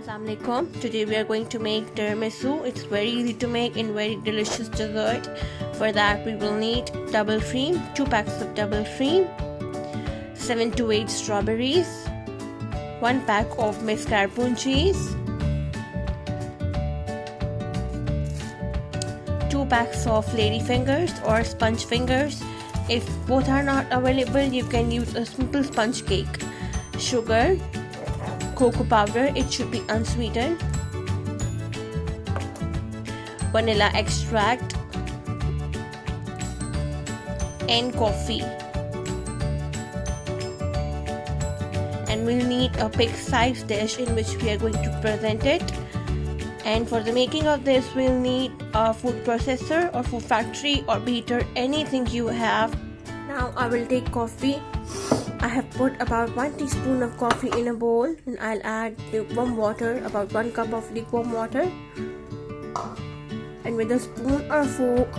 Assalamualaikum. Today we are going to make tiramisu. It's very easy to make and very delicious dessert. For that we will need double cream, 2 packs of double cream, 7 to 8 strawberries, 1 pack of mascarpone cheese, 2 packs of ladyfingers or sponge fingers. If both are not available, you can use a simple sponge cake. Sugar, cocoa powder, it should be unsweetened, vanilla extract, and coffee. And we'll need a big size dish in which we are going to present it. And for the making of this, we'll need a food processor or food factory or beater, anything you have. Now I will take coffee. I have put about 1 teaspoon of coffee in a bowl, and I'll add lukewarm water, about 1 cup of lukewarm water, and with a spoon or fork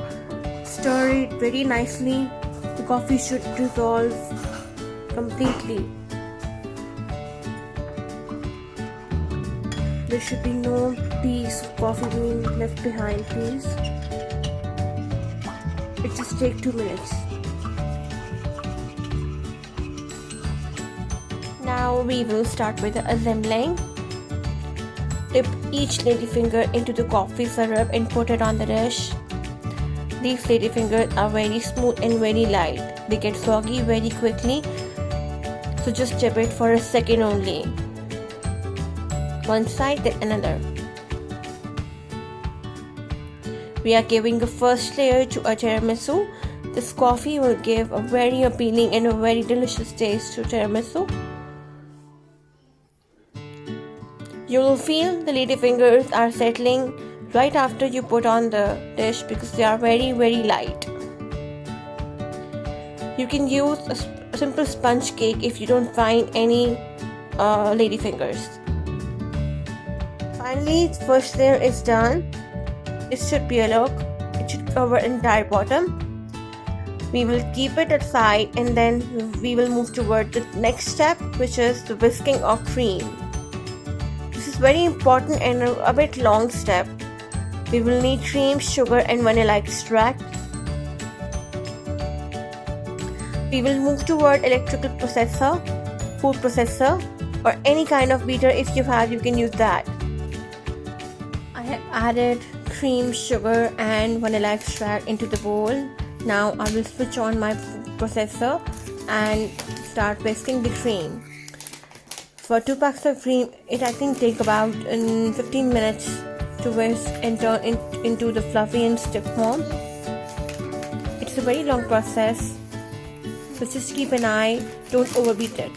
stir it very nicely. The coffee should dissolve completely. There should be no piece of coffee being left behind, please. It just takes 2 minutes. Now we will start with the assembling. Dip each ladyfinger into the coffee syrup and put it on the dish. These ladyfingers are very smooth and very light. They get soggy very quickly, so just dip it for a second only. One side then another. We are giving the first layer to a tiramisu. This coffee will give a very appealing and a very delicious taste to tiramisu. You will feel the ladyfingers are settling right after you put on the dish because they are very light. You can use a simple sponge cake if you don't find any ladyfingers. Finally, the first layer is done. It should be a look. It should cover entire bottom. We will keep it aside and then we will move toward the next step, which is the whisking of cream. This is very important and a bit long step. We will need cream, sugar and vanilla extract. We will move toward electrical processor, food processor, or any kind of beater. If you have, you can use that. I have added cream, sugar and vanilla extract into the bowl. Now I will switch on my food processor and start whisking the cream. For 2 packs of cream, it I think take about 15 minutes to whisk and turn into the fluffy and stiff form. It's a very long process, so just keep an eye, don't overbeat it.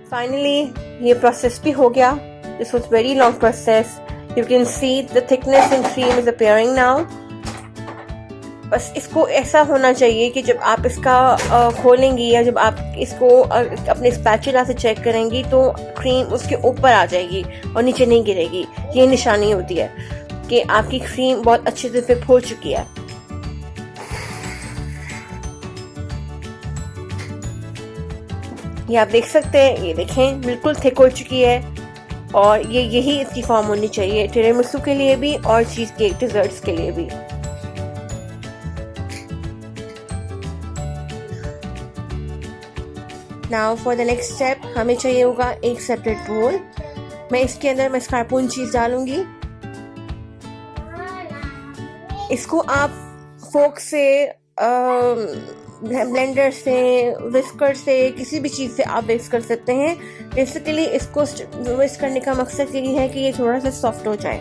Finally, ये process भी हो गया. This was very long process. You can see the thickness in cream is appearing now. बस इसको ऐसा होना चाहिए कि जब आप इसका खोलेंगी या जब आप इसको अपने स्पैचुला से चेक करेंगी तो क्रीम उसके ऊपर आ जाएगी और नीचे नहीं गिरेगी. ये निशानी होती है कि आपकी क्रीम बहुत अच्छे से फिट हो चुकी है. ये आप देख सकते हैं, ये देखें बिल्कुल थिक हो चुकी है और यही इसकी फॉर्म होनी चाहिए टिरामिसू के लिए भी और चीज़ केक डिजर्ट्स के लिए भी. Now for the next step, हमें चाहिए होगा एक सेपरेट बोल. मैं इसके अंदर mascarpone चीज़ डालूंगी. इसको आप फोक से, ब्लेंडर से, विस्कर से, किसी भी चीज़ से आप विस्क कर सकते हैं. बेसिकली इसको विस्क करने का मकसद यही है कि ये थोड़ा सा सॉफ्ट हो जाए.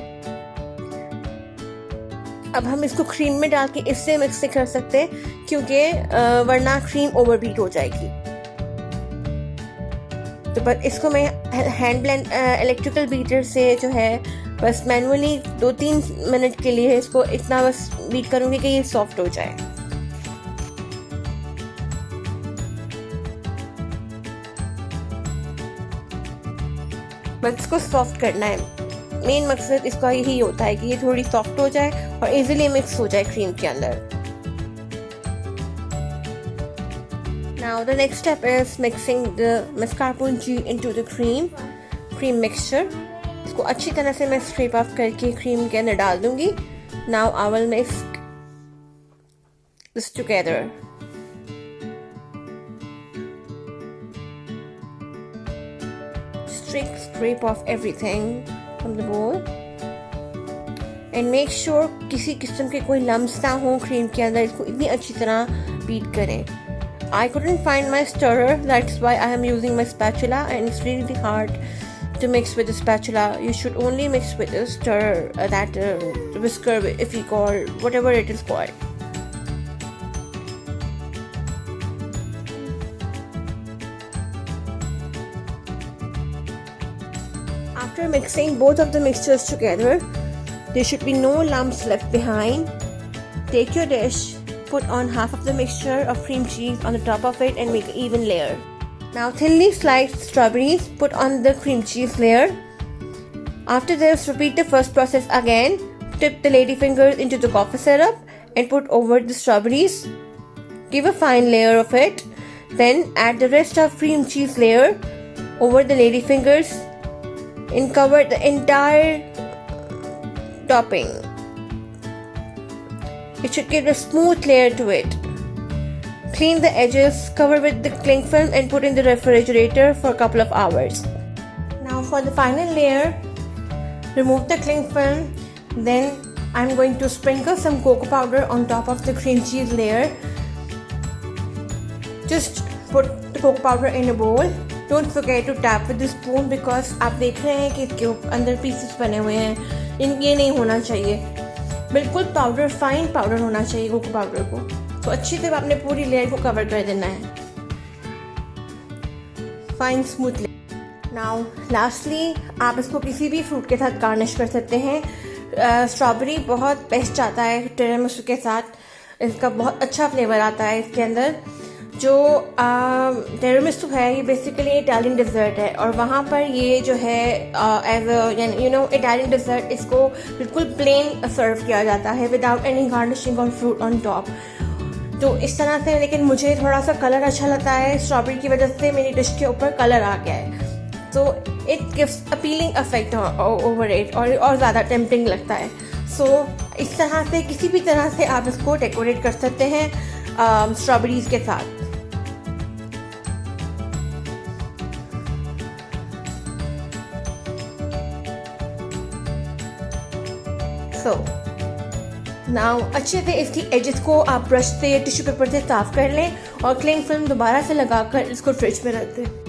अब हम इसको क्रीम में डाल के इससे मिक्स नहीं कर सकते क्योंकि वरना क्रीम ओवरबीट हो जाएगी. तो बस इसको मैं हैंड ब्लेंड इलेक्ट्रिकल बीटर से जो है बस मैनुअली 2-3 मिनट के लिए इसको इतना बस बीट करूँगी कि ये सॉफ्ट हो जाए. बस इसको सॉफ्ट करना है. मेन मकसद इसका यही होता है कि ये थोड़ी सॉफ्ट हो जाए और इजीली मिक्स हो जाए क्रीम के अंदर. Now the next step is mixing the mascarpone cheese into the cream. Cream mixture. इसको अच्छी तरह से मैं स्क्रैप ऑफ करके क्रीम के अंदर डाल दूंगी। Now I will mix this together. Strict scrape off everything from the bowl and make sure किसी किस्म के कोई लम्स ना हो क्रीम के अंदर। इसको इतनी अच्छी तरह बीट करें। I couldn't find my stirrer, that's why I am using my spatula, and it's really hard to mix with the spatula. You should only mix with a stirrer, that whisker, if you call, whatever it is called. After mixing both of the mixtures together, there should be no lumps left behind. Take your dish, put on half of the mixture of cream cheese on the top of it and make an even layer. Now thinly sliced strawberries, put on the cream cheese layer. After this, repeat the first process again. Dip the ladyfingers into the coffee syrup and put over the strawberries. Give a fine layer of it. Then add the rest of cream cheese layer over the ladyfingers and cover the entire topping. It should give a smooth layer to it. Clean the edges, cover with the cling film and put in the refrigerator for a couple of hours. Now for the final layer, remove the cling film. Then I'm going to sprinkle some cocoa powder on top of the cream cheese layer. Just put the cocoa powder in a bowl. Don't forget to tap with the spoon because आप देख रहे हैं कि इसके अंदर pieces बने हुए हैं। ये नहीं होना चाहिए, बिल्कुल पाउडर, फाइन पाउडर होना चाहिए कोको पाउडर को। तो अच्छी तरह आपने पूरी लेयर को कवर कर देना है, fine smooth layer. Now lastly आप इसको किसी भी फ्रूट के साथ गार्निश कर सकते हैं। स्ट्रॉबेरी बहुत बेस्ट आता है टिरामिसू के साथ, इसका बहुत अच्छा फ्लेवर आता है इसके अंदर। जो टिरामिसू है ये बेसिकली इटालियन डिज़र्ट है और वहाँ पर ये जो है एज इटालियन डिज़र्ट इसको बिल्कुल प्लेन सर्व किया जाता है विदाउट एनी गार्निशिंग और फ्रूट ऑन टॉप। तो इस तरह से, लेकिन मुझे थोड़ा सा कलर अच्छा लगता है, स्ट्रॉबेरी की वजह से मेरी डिश के ऊपर कलर आ गया है, तो it gives appealing effect over it और ज़्यादा टेम्पटिंग लगता है। सो इस तरह से किसी भी तरह से आप इसको डेकोरेट कर सकते हैं स्ट्रॉबेरीज के साथ। नाउ अच्छे से इसकी एजेस को आप ब्रश से या टिश्यू पेपर से साफ कर लें और क्लिंग फिल्म दोबारा से लगाकर इसको फ्रिज में रख दें।